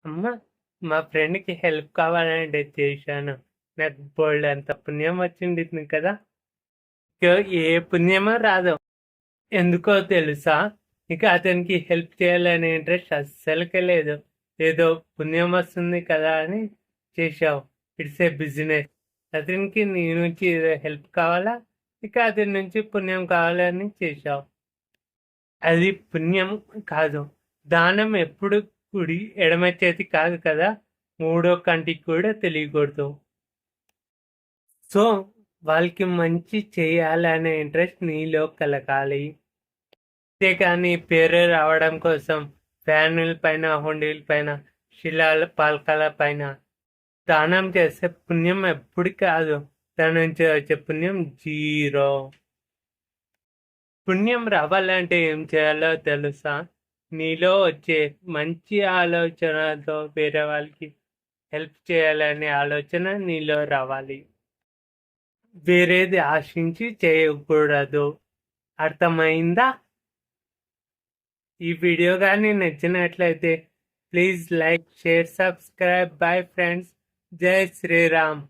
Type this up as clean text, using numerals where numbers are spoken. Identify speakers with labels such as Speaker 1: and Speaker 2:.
Speaker 1: అమ్మ, మా ఫ్రెండ్‌కి హెల్ప్ కావాలంటే చేశాను. నాకు బోలెడంత పుణ్యం వచ్చింది కదా! ఇక ఏ పుణ్యమో రాదో. ఎందుకో తెలుసా? ఇక అతనికి హెల్ప్ చేయాలనే ఇంట్రెస్ట్ అస్సలకే లేదు. ఏదో పుణ్యం వస్తుంది కదా అని చేశావు. It's a business. అతనికి నీ నుంచి ఏదో హెల్ప్ కావాలా? ఇక అతని నుంచి పుణ్యం కావాలని చేశావు. అది పుణ్యం కాదు. దానం ఎప్పుడు కుడి ఎడమ చేతి కాదు కదా! మూడో కంటికి కూడా తెలియకూడదు. సో, వాళ్ళకి మంచి చేయాలనే ఇంట్రెస్ట్ నీలో కలగాలి. అంతేకాని పేరు రావడం కోసం ఫ్యానుల పైన, హుండీల పైన, శిలాల పలకల పైన దానం చేస్తే పుణ్యం ఎప్పుడు కాదు. దాని నుంచి వచ్చే పుణ్యం జీరో. పుణ్యం రావాలంటే ఏం చేయాలో తెలుసా? నీలో వచ్చే మంచి ఆలోచనతో వేరే వాళ్ళకి హెల్ప్ చేయాలనే ఆలోచన నీలో రావాలి. వేరేది ఆశించి చేయకూడదు. అర్థమైందా? ఈ వీడియో కానీ నచ్చినట్లయితే please like, share, subscribe. Bye friends. జై శ్రీరామ్.